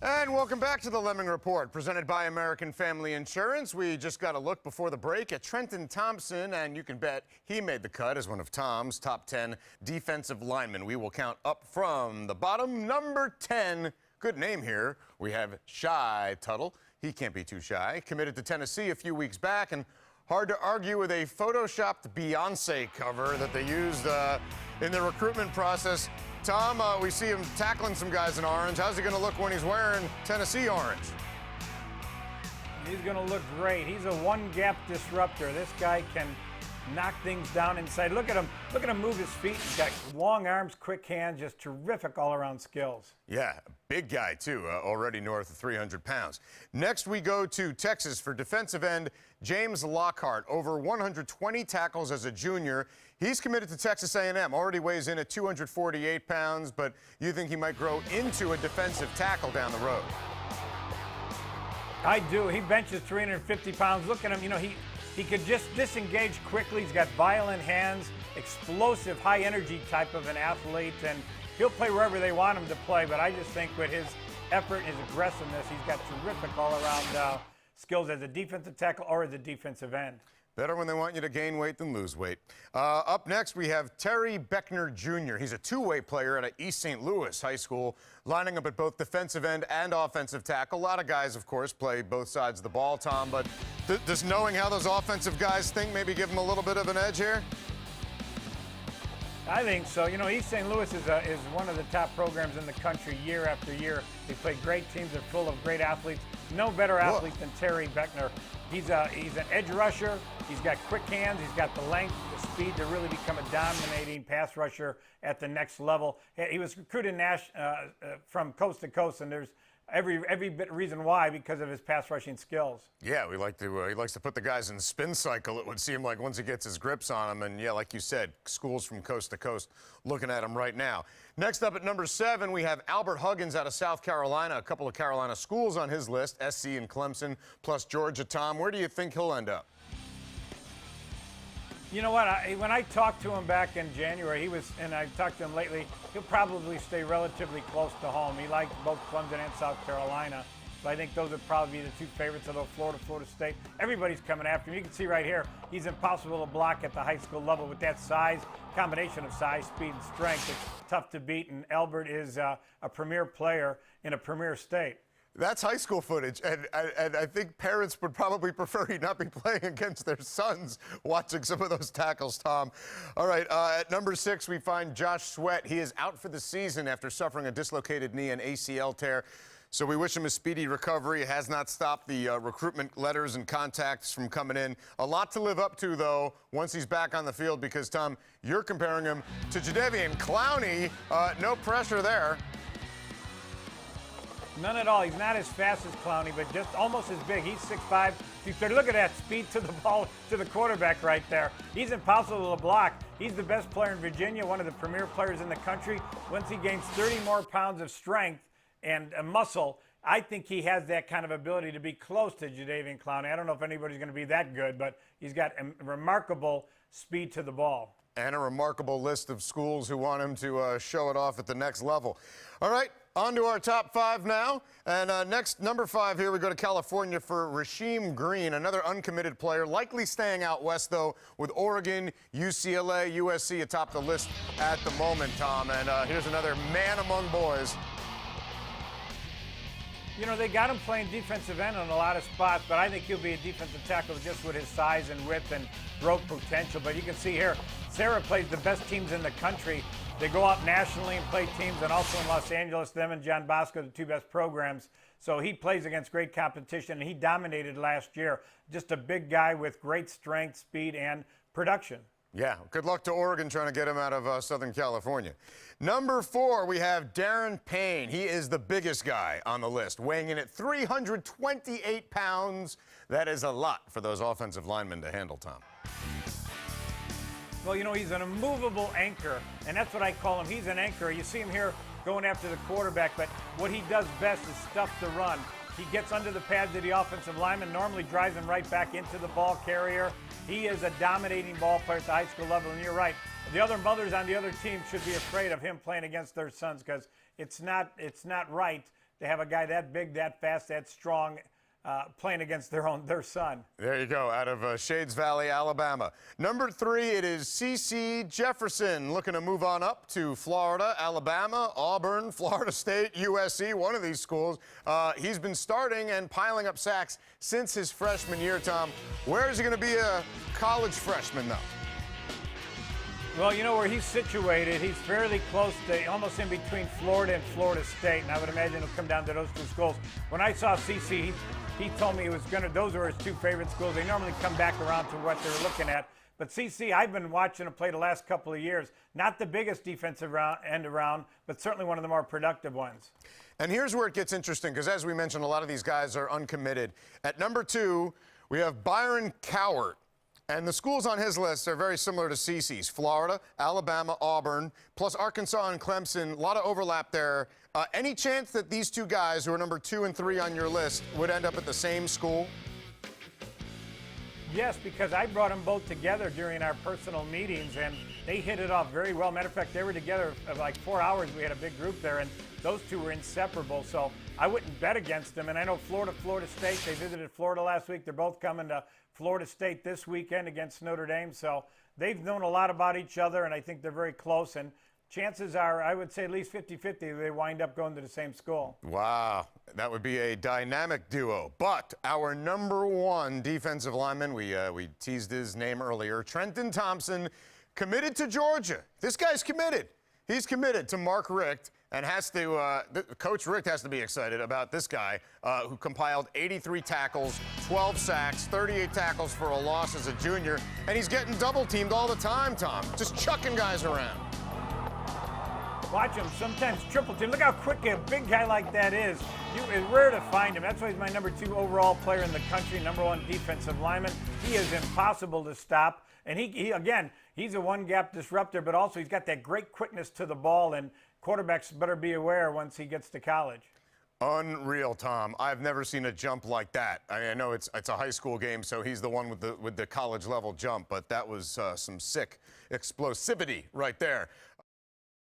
And welcome back to the Lemming Report, presented by American Family Insurance. We just got a look before the break at Treyton Thompson, and you can bet he made the cut as one of Tom's top 10 defensive linemen. We will count up from the bottom. Number 10, good name here. We have Shy Tuttle. He can't be too shy. Committed to Tennessee a few weeks back, and hard to argue with a photoshopped Beyonce cover that they used in the recruitment process. Tom, we see him tackling some guys in orange. How's he going to look when he's wearing Tennessee orange? He's going to look great. He's a one-gap disruptor. This guy can knock things down inside. Look at him. Look at him move his feet. He's got long arms, quick hands, just terrific all-around skills. Yeah, big guy, too, already north of 300 pounds. Next, we go to Texas for defensive end James Lockhart, over 120 tackles as a junior. He's committed to Texas A&M, already weighs in at 248 pounds, but you think he might grow into a defensive tackle down the road? I do. He benches 350 pounds. Look at him. You know, he could just disengage quickly. He's got violent hands, explosive, high-energy type of an athlete, and he'll play wherever they want him to play. But I just think with his effort and his aggressiveness, he's got terrific all-around skills as a defensive tackle or as a defensive end. Better when they want you to gain weight than lose weight. Up next, we have Terry Beckner Jr. He's a two-way player at East St. Louis High School, lining up at both defensive end and offensive tackle. A lot of guys, of course, play both sides of the ball, Tom, but does knowing how those offensive guys think maybe give them a little bit of an edge here? I think so. You know, East St. Louis is one of the top programs in the country year after year. They play great teams. They're full of great athletes. No better athlete than Terry Beckner. He's an edge rusher. He's got quick hands. He's got the length, the speed to really become a dominating pass rusher at the next level. He was recruited from coast to coast, and there's every bit reason why, because of his pass rushing skills. Yeah, he likes to put the guys in spin cycle, it would seem like, once he gets his grips on them. And yeah, like you said, schools from coast to coast looking at him right now. Next up at number 7, we have Albert Huggins out of South Carolina. A couple of Carolina schools on his list, SC and Clemson, plus Georgia. Tom, where do you think he'll end up? You know what? When I talked to him back in January, and I've talked to him lately, he'll probably stay relatively close to home. He likes both Clemson and South Carolina. So I think those would probably be the two favorites, although Florida State, everybody's coming after him. You can see right here, he's impossible to block at the high school level with that size, combination of size, speed, and strength. It's tough to beat, and Albert is a premier player in a premier state. That's high school footage, and I think parents would probably prefer he not be playing against their sons watching some of those tackles, Tom. All right, at number 6, we find Josh Sweat. He is out for the season after suffering a dislocated knee and ACL tear. So we wish him a speedy recovery. It has not stopped the recruitment letters and contacts from coming in. A lot to live up to, though, once he's back on the field, because, Tom, you're comparing him to Jadeveon Clowney. No pressure there. None at all. He's not as fast as Clowney, but just almost as big. He's 6'5", 230. Look at that speed to the ball, to the quarterback right there. He's impossible to block. He's the best player in Virginia, one of the premier players in the country. Once he gains 30 more pounds of strength and muscle, I think he has that kind of ability to be close to Jadeveon Clowney. I don't know if anybody's going to be that good, but he's got a remarkable speed to the ball. And a remarkable list of schools who want him to show it off at the next level. All right. On to our top 5 now. And next, number 5 here, we go to California for Rasheem Green, another uncommitted player, likely staying out west, though, with Oregon, UCLA, USC atop the list at the moment, Tom. And here's another man among boys. You know, they got him playing defensive end on a lot of spots, but I think he'll be a defensive tackle just with his size and width and growth potential. But you can see here, Sarah plays the best teams in the country. They go out nationally and play teams, and also in Los Angeles, them and John Bosco, the two best programs. So he plays against great competition, and he dominated last year. Just a big guy with great strength, speed, and production. Yeah, good luck to Oregon trying to get him out of Southern California. Number 4, we have Darren Payne. He is the biggest guy on the list, weighing in at 328 pounds. That is a lot for those offensive linemen to handle, Tom. Well, you know, he's an immovable anchor, and that's what I call him. He's an anchor. You see him here going after the quarterback, but what he does best is stuff the run. He gets under the pads of the offensive lineman, normally drives him right back into the ball carrier. He is a dominating ball player at the high school level, and you're right. The other mothers on the other team should be afraid of him playing against their sons, because it's not right to have a guy that big, that fast, that strong playing against their son. There you go, out of Shades Valley, Alabama. Number 3, it is CeCe Jefferson, looking to move on up to Florida, Alabama, Auburn, Florida State, USC, one of these schools. He's been starting and piling up sacks since his freshman year, Tom. Where is he going to be a college freshman, though? Well, you know where he's situated. He's fairly close to, almost in between Florida and Florida State, and I would imagine it'll come down to those two schools. When I saw CeCe, he told me those were his 2 favorite schools. They normally come back around to what they're looking at. But CeCe, I've been watching him play the last couple of years. Not the biggest defensive end around, but certainly one of the more productive ones. And here's where it gets interesting, because as we mentioned, a lot of these guys are uncommitted. At number 2, we have Byron Coward. And the schools on his list are very similar to CeCe's. Florida, Alabama, Auburn, plus Arkansas and Clemson. A lot of overlap there. Any chance that these 2 guys, who are number 2 and 3 on your list, would end up at the same school? Yes, because I brought them both together during our personal meetings, and they hit it off very well. Matter of fact, they were together for like 4 hours. We had a big group there, and those 2 were inseparable. So I wouldn't bet against them. And I know Florida State, they visited Florida last week. They're both coming to Florida State this weekend against Notre Dame. So they've known a lot about each other, and I think they're very close. And chances are, I would say at least 50-50, they wind up going to the same school. Wow, that would be a dynamic duo. But our number 1 defensive lineman, we teased his name earlier, Treyton Thompson, committed to Georgia. This guy's committed. He's committed to Mark Richt, and has to, Coach Richt has to be excited about this guy who compiled 83 tackles, 12 sacks, 38 tackles for a loss as a junior, and he's getting double-teamed all the time, Tom, just chucking guys around. Watch him, sometimes triple team. Look how quick a big guy like that is. It's rare to find him. That's why he's my number 2 overall player in the country, number 1 defensive lineman. He is impossible to stop. And he again, he's a one-gap disruptor, but also he's got that great quickness to the ball, and quarterbacks better be aware once he gets to college. Unreal, Tom. I've never seen a jump like that. I know it's a high school game, so he's the one with the college level jump, but that was some sick explosivity right there.